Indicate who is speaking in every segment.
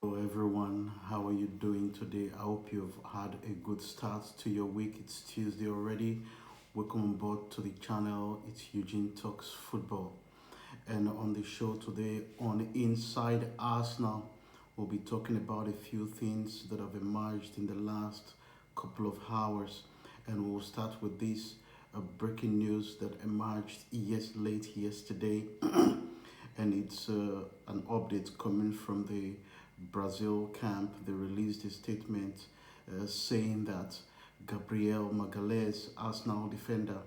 Speaker 1: Hello everyone, how are you doing today? I hope you've had a good start to your week. It's Tuesday already. Welcome on board to the channel. It's Eugene Talks Football. And on the show today on Inside Arsenal, we'll be talking about a few things that have emerged in the last couple of hours. And we'll start with this breaking news that emerged late yesterday. And it's an update coming from the Brazil camp. They released a statement saying that Gabriel Magalhaes, Arsenal defender,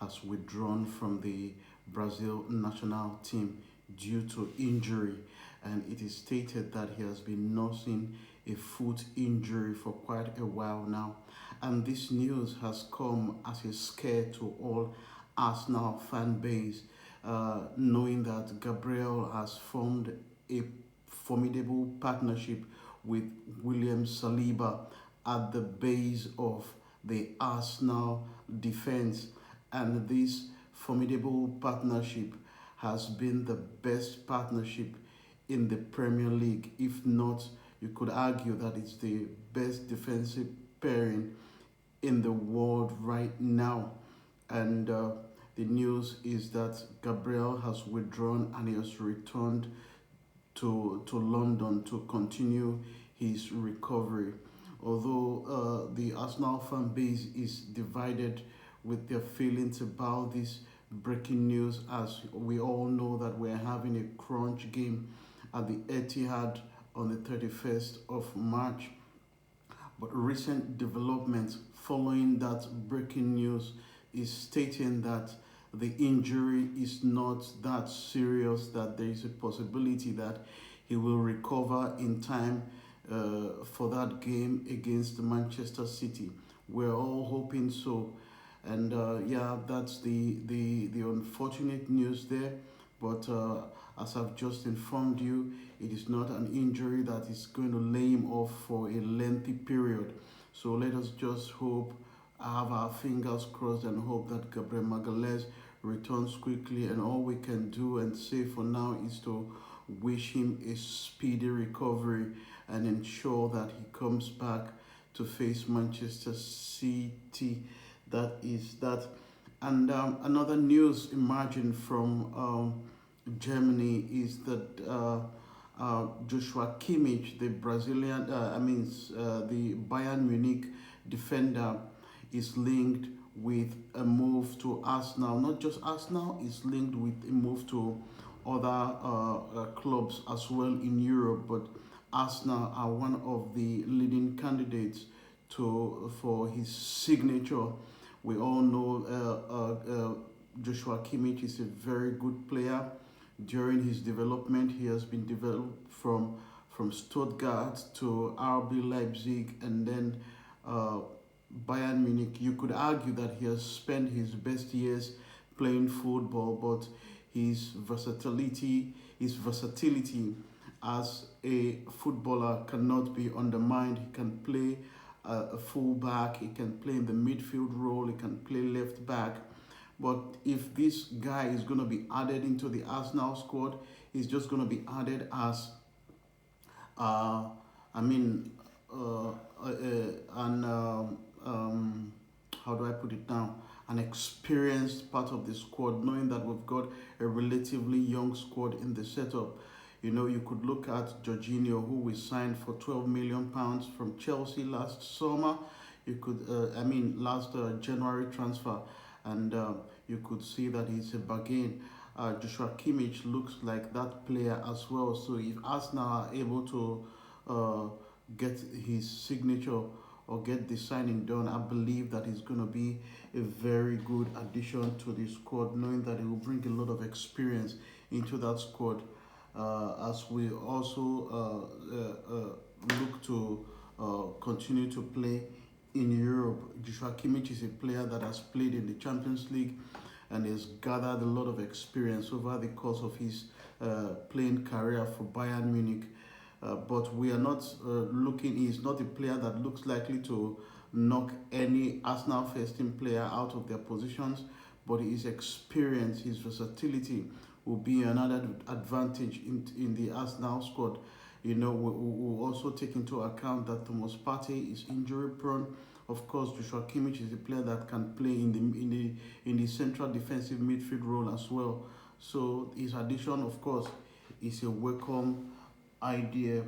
Speaker 1: has withdrawn from the Brazil national team due to injury, and it is stated that he has been nursing a foot injury for quite a while now. And this news has come as a scare to all Arsenal fan base, knowing that Gabriel has formed a formidable partnership with William Saliba at the base of the Arsenal defense. And this formidable partnership has been the best partnership in the Premier League. If not, you could argue that it's the best defensive pairing in the world right now. And the news is that Gabriel has withdrawn and he has returned to London to continue his recovery. Although the Arsenal fan base is divided with their feelings about this breaking news, as we all know that we're having a crunch game at the Etihad on the 31st of March. But recent developments following that breaking news is stating that the injury is not that serious, that there is a possibility that he will recover in time for that game against Manchester City. We're all hoping so. And yeah, that's the unfortunate news there. But as I've just informed you, it is not an injury that is going to lay him off for a lengthy period. So let us just hope, have our fingers crossed, and hope that Gabriel Magalhaes returns quickly. And all we can do and say for now is to wish him a speedy recovery and ensure that he comes back to face Manchester City. That is that. And another news emerging from Germany is that Joshua Kimmich, the Brazilian, the Bayern Munich defender, is linked with a move to Arsenal. Not just Arsenal, is linked with a move to other clubs as well in Europe, but Arsenal are one of the leading candidates for his signature. We all know Joshua Kimmich is a very good player. During his development, he has been developed from Stuttgart to RB Leipzig and then Bayern Munich. You could argue that he has spent his best years playing football, but his versatility as a footballer cannot be undermined. He can play a fullback, he can play in the midfield role, he can play left back. But if this guy is going to be added into the Arsenal squad, he's just going to be added as, uh, I mean, an how do I put it now? An experienced part of the squad, knowing that we've got a relatively young squad in the setup. You know, you could look at Jorginho, who we signed for £12 million from Chelsea last summer. You could, last January transfer, and you could see that he's a bargain. Joshua Kimmich looks like that player as well. So if Arsenal are able to uh, get his signature or get the signing done, I believe that he's going to be a very good addition to the squad, knowing that he will bring a lot of experience into that squad. As we also look to continue to play in Europe. Joshua Kimmich is a player that has played in the Champions League and has gathered a lot of experience over the course of his playing career for Bayern Munich. But we are not looking, he's not a player that looks likely to knock any Arsenal first team player out of their positions, but his experience, his versatility will be another advantage in the Arsenal squad. we'll also take into account that Thomas Partey is injury prone. Of course, Joshua Kimmich is a player that can play in the central defensive midfield role as well. So his addition, of course, is a welcome idea.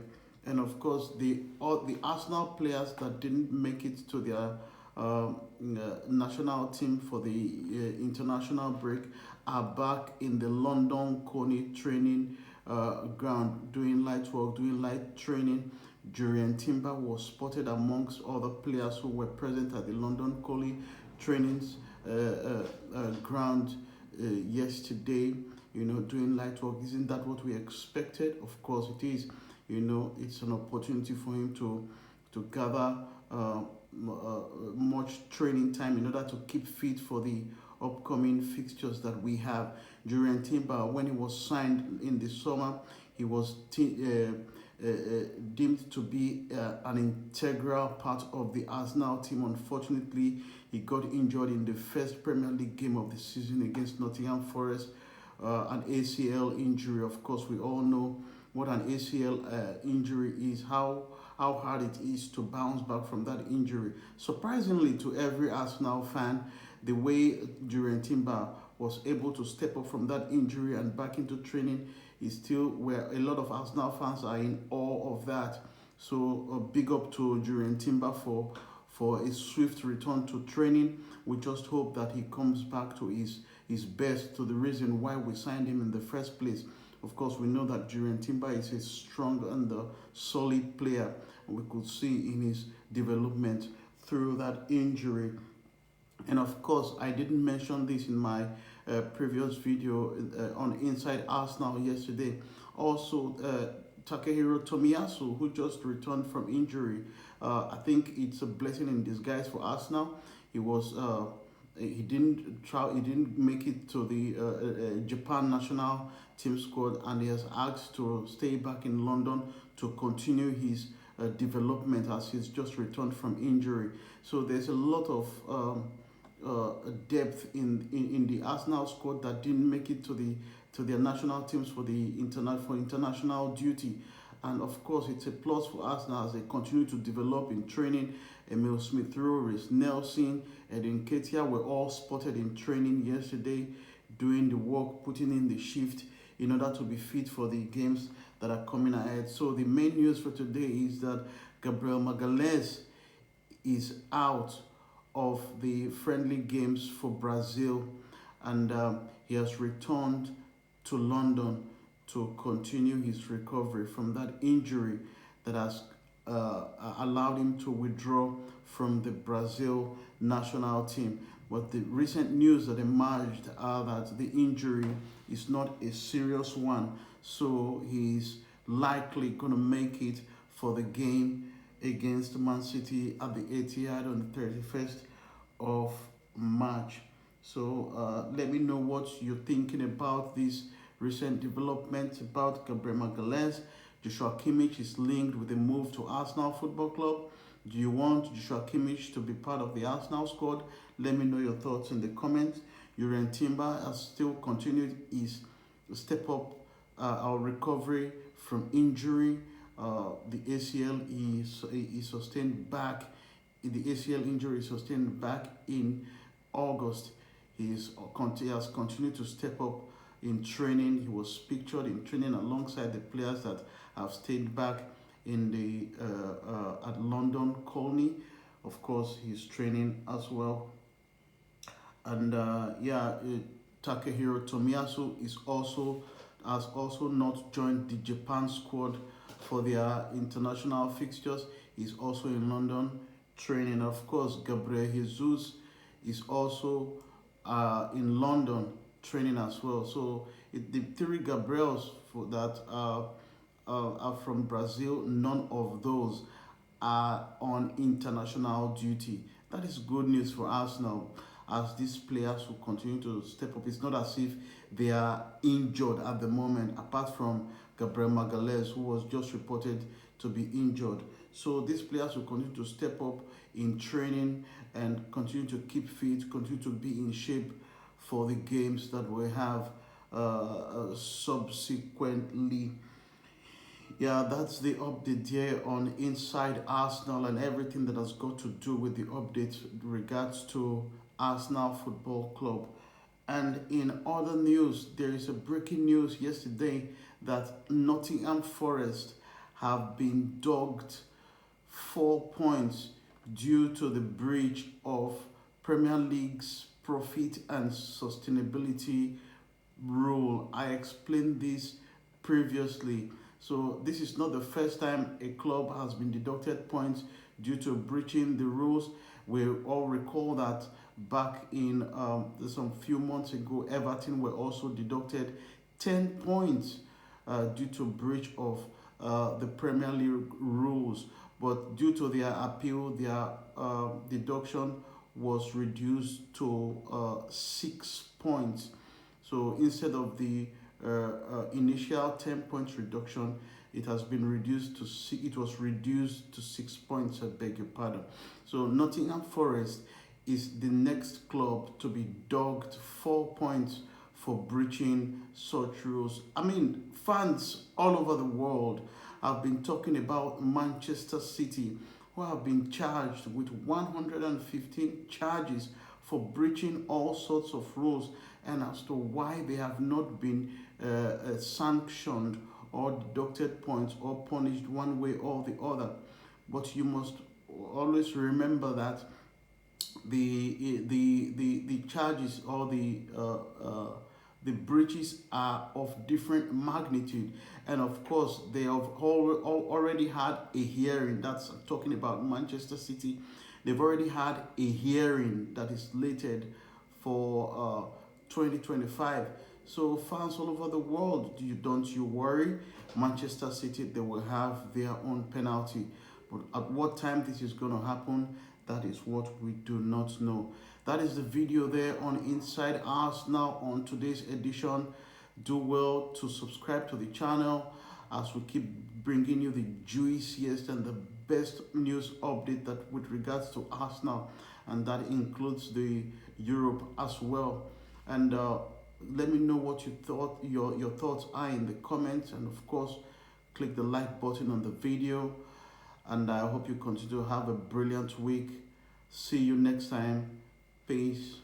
Speaker 1: And of course, all the Arsenal players that didn't make it to their national team for the international break are back in the London Coney training ground doing light work, doing light training. Jurien Timber was spotted amongst other players who were present at the London Coley trainings ground yesterday, doing light work. Isn't that what we expected? Of course it is. It's an opportunity for him to gather much training time in order to keep fit for the upcoming fixtures that we have. Jurien Timber, when he was signed in the summer, he was deemed to be an integral part of the Arsenal team. Unfortunately, he got injured in the first Premier League game of the season against Nottingham Forest, an ACL injury. Of course, we all know what an ACL injury is, how hard it is to bounce back from that injury. Surprisingly to every Arsenal fan, the way Jurien Timber was able to step up from that injury and back into training is still where a lot of Arsenal fans are in awe of that. So big up to Jurien Timber for a swift return to training. We just hope that he comes back to his best, to the reason why we signed him in the first place. Of course, we know that Jurien Timber is a strong and solid player. We could see in his development through that injury. And of course, I didn't mention this in my previous video on Inside Arsenal yesterday. Also, Takehiro Tomiyasu, who just returned from injury. I think it's a blessing in disguise for Arsenal. He didn't make it to the Japan national team squad, and he has asked to stay back in London to continue his development as he's just returned from injury. So there's a lot of depth in the Arsenal squad that didn't make it to their national teams for international duty. And of course, it's a plus for Arsenal as they continue to develop in training. Emil Smith Rowe, Reece Nelson, Edin Ketia were all spotted in training yesterday, doing the work, putting in the shift in order to be fit for the games that are coming ahead. So the main news for today is that Gabriel Magalhães is out of the friendly games for Brazil, and he has returned to London to continue his recovery from that injury that has allowed him to withdraw from the Brazil national team. But the recent news that emerged are that the injury is not a serious one, so he's likely going to make it for the game against Man City at the Etihad on the 31st of March. So let me know what you're thinking about this recent development about Gabriel Magalhães. Joshua Kimmich is linked with a move to Arsenal Football Club. Do you want Joshua Kimmich to be part of the Arsenal squad? Let me know your thoughts in the comments. Jurien Timber has still continued his step up our recovery from injury. The ACL he sustained back. The ACL injury sustained back in August. He has continued to step up in training. He was pictured in training alongside the players that have stayed back in the at London Colney. Of course, he's training as well. And Takehiro Tomiyasu has also not joined the Japan squad for their international fixtures. He's also in London training. Of course, Gabriel Jesus is also in London training as well. So the three Gabriels that are from Brazil, none of those are on international duty. That is good news for Arsenal, as these players will continue to step up. It's not as if they are injured at the moment, apart from Gabriel Magalhães, who was just reported to be injured. So these players will continue to step up in training and continue to keep fit, continue to be in shape for the games that we have subsequently. Yeah, that's the update here on Inside Arsenal and everything that has got to do with the updates with regards to Arsenal Football Club. And in other news, there is a breaking news yesterday that Nottingham Forest have been dogged 4 points due to the breach of Premier League's profit and sustainability rule. I explained this previously. So this is not the first time a club has been deducted points due to breaching the rules. We all recall that back in some few months ago, Everton were also deducted 10 points due to breach of the Premier League rules. But due to their appeal, their deduction was reduced to 6 points. So instead of the initial 10 points reduction, it has been reduced to it was reduced to 6 points. I beg your pardon. So Nottingham Forest is the next club to be dogged 4 points for breaching such rules. I mean, fans all over the world have been talking about Manchester City, who have been charged with 115 charges for breaching all sorts of rules, and as to why they have not been sanctioned or deducted points or punished one way or the other. But you must always remember that the charges or the breaches are of different magnitude, and of course they have already had a hearing. That's talking about Manchester City. They've already had a hearing that is slated for 2025. So fans all over the world, don't you worry. Manchester City, they will have their own penalty. But at what time this is going to happen, that is what we do not know. That is the video there on Inside Arsenal on today's edition. Do well to subscribe to the channel as we keep bringing you the juiciest and the best news update that with regards to Arsenal, and that includes the Europe as well. And let me know what you thought, your thoughts are in the comments, and of course click the like button on the video. And I hope you continue to have a brilliant week. See you next time. Peace.